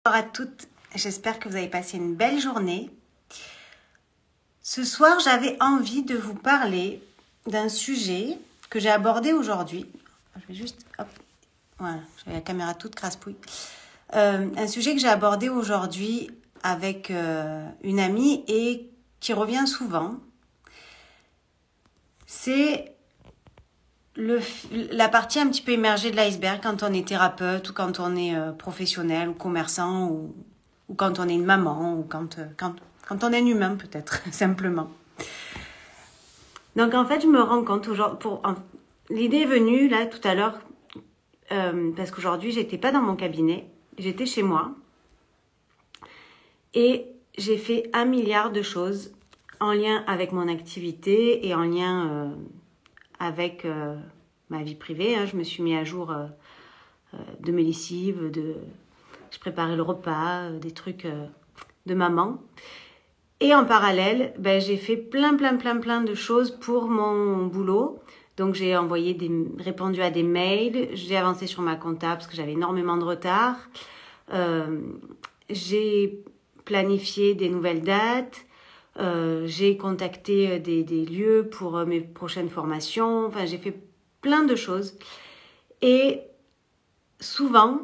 Bonjour à toutes, j'espère que vous avez passé une belle journée. Ce soir, j'avais envie de vous parler d'un sujet que j'ai abordé aujourd'hui. Je vais juste, hop, voilà, j'avais la caméra toute crasse-pouille. Un sujet que j'ai abordé aujourd'hui avec une amie et qui revient souvent. C'est la partie un petit peu émergée de l'iceberg quand on est thérapeute ou quand on est professionnel ou commerçant ou quand on est une maman ou quand on est un humain peut-être, simplement. Donc en fait, je me rends compte aujourd'hui, l'idée est venue là tout à l'heure parce qu'aujourd'hui, j'étais pas dans mon cabinet, j'étais chez moi et j'ai fait 1 milliard de choses en lien avec mon activité et en lien avec ma vie privée. Je me suis mis à jour de mes lessives, je préparais le repas, des trucs de maman. Et en parallèle, j'ai fait plein de choses pour mon boulot. Donc j'ai répondu à des mails, j'ai avancé sur ma compta parce que j'avais énormément de retard. J'ai planifié des nouvelles dates. J'ai contacté des lieux pour mes prochaines formations. Enfin, j'ai fait plein de choses. Et souvent,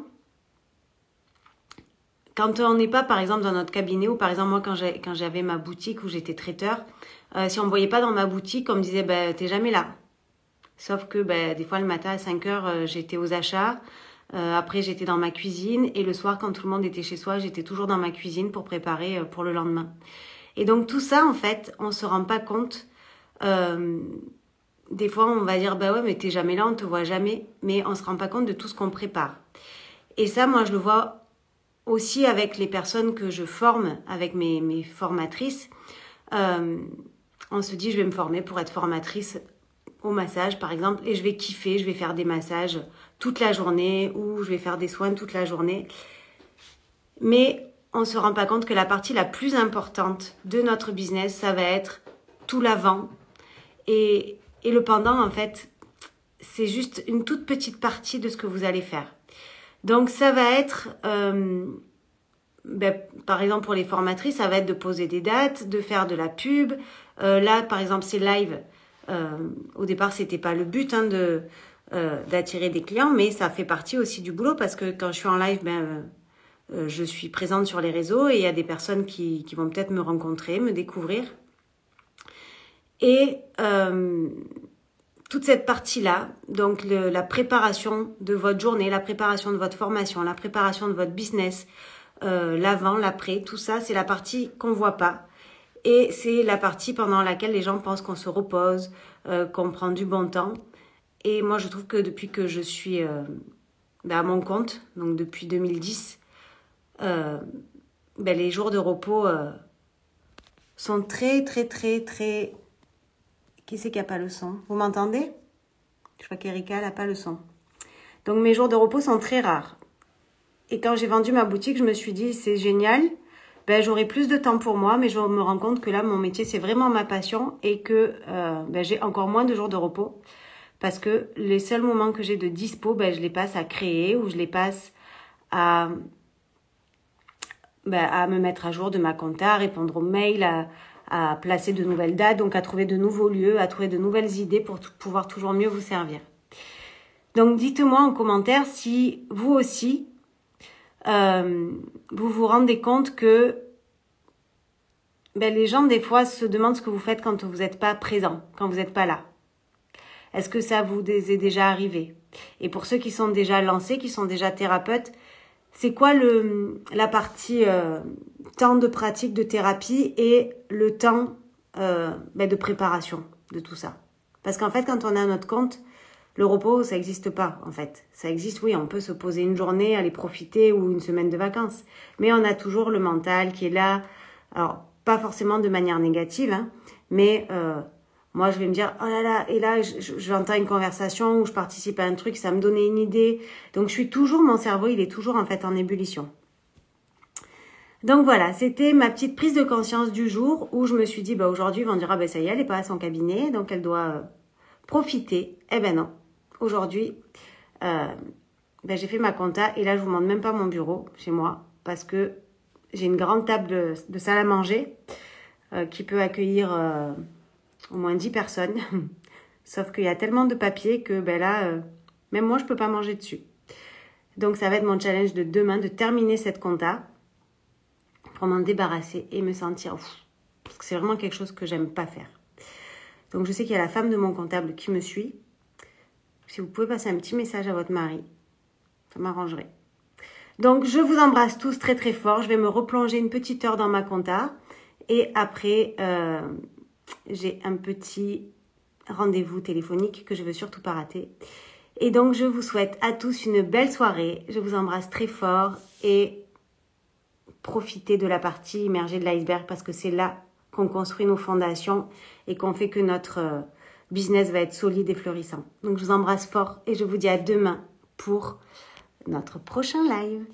quand on n'est pas, par exemple, dans notre cabinet, ou par exemple, moi, quand j'avais ma boutique où j'étais traiteur, si on ne me voyait pas dans ma boutique, on me disait, t'es jamais là. Sauf que des fois, le matin à 5 heures, j'étais aux achats. Après, j'étais dans ma cuisine. Et le soir, quand tout le monde était chez soi, j'étais toujours dans ma cuisine pour préparer pour le lendemain. Et donc tout ça, en fait, on se rend pas compte. Des fois, on va dire, ouais, mais t'es jamais là, on te voit jamais. Mais on se rend pas compte de tout ce qu'on prépare. Et ça, moi, je le vois aussi avec les personnes que je forme, avec mes formatrices. On se dit, je vais me former pour être formatrice au massage, par exemple, et je vais kiffer, je vais faire des massages toute la journée ou je vais faire des soins toute la journée. Mais on ne se rend pas compte que la partie la plus importante de notre business, ça va être tout l'avant. Et le pendant, en fait, c'est juste une toute petite partie de ce que vous allez faire. Donc, ça va être, par exemple, pour les formatrices, ça va être de poser des dates, de faire de la pub. Là, par exemple, c'est live. Au départ, c'était pas le but d'attirer des clients, mais ça fait partie aussi du boulot parce que quand je suis en live, je suis présente sur les réseaux et il y a des personnes qui vont peut-être me rencontrer, me découvrir. Et toute cette partie-là, donc la préparation de votre journée, la préparation de votre formation, la préparation de votre business, l'avant, l'après, tout ça, c'est la partie qu'on voit pas. Et c'est la partie pendant laquelle les gens pensent qu'on se repose, qu'on prend du bon temps. Et moi, je trouve que depuis que je suis à mon compte, donc depuis 2010, les jours de repos sont très... Qui c'est qui n'a pas le son? Vous m'entendez? Je crois qu'Erika n'a pas le son. Donc mes jours de repos sont très rares. Et quand j'ai vendu ma boutique, je me suis dit, c'est génial, j'aurai plus de temps pour moi, mais je me rends compte que là, mon métier, c'est vraiment ma passion et que j'ai encore moins de jours de repos. Parce que les seuls moments que j'ai de dispo, je les passe à créer ou je les passe à me mettre à jour de ma compta, à répondre aux mails, à placer de nouvelles dates, donc à trouver de nouveaux lieux, à trouver de nouvelles idées pour pouvoir toujours mieux vous servir. Donc dites-moi en commentaire si vous aussi, vous vous rendez compte que les gens des fois se demandent ce que vous faites quand vous n'êtes pas présent, quand vous n'êtes pas là. Est-ce que ça vous est déjà arrivé? Et pour ceux qui sont déjà lancés, qui sont déjà thérapeutes, c'est quoi la partie temps de pratique de thérapie et le temps de préparation de tout ça? Parce qu'en fait, quand on est à notre compte, le repos, ça n'existe pas, en fait. Ça existe, oui, on peut se poser une journée, aller profiter ou une semaine de vacances. Mais on a toujours le mental qui est là. Alors, pas forcément de manière négative, mais moi, je vais me dire, oh là là, et là, j'entends une conversation ou je participe à un truc, ça me donnait une idée. Donc, mon cerveau, il est toujours, en fait, en ébullition. Donc, voilà, c'était ma petite prise de conscience du jour où je me suis dit, aujourd'hui, ils vont dire, ça y est, elle n'est pas à son cabinet, donc elle doit profiter. Eh ben non. Aujourd'hui, j'ai fait ma compta et là, je vous montre même pas mon bureau chez moi. parce que j'ai une grande table de salle à manger qui peut accueillir au moins 10 personnes. Sauf qu'il y a tellement de papier que ben là, même moi, je ne peux pas manger dessus. Donc, ça va être mon challenge de demain, de terminer cette compta pour m'en débarrasser et me sentir... parce que c'est vraiment quelque chose que j'aime pas faire. Donc, je sais qu'il y a la femme de mon comptable qui me suit. Si vous pouvez passer un petit message à votre mari, ça m'arrangerait. Donc, je vous embrasse tous très très fort. Je vais me replonger une petite heure dans ma compta. Et après, j'ai un petit rendez-vous téléphonique que je ne veux surtout pas rater. Et donc, je vous souhaite à tous une belle soirée. Je vous embrasse très fort et profitez de la partie immergée de l'iceberg parce que c'est là qu'on construit nos fondations et qu'on fait que notre business va être solide et florissant. Donc, je vous embrasse fort et je vous dis à demain pour notre prochain live.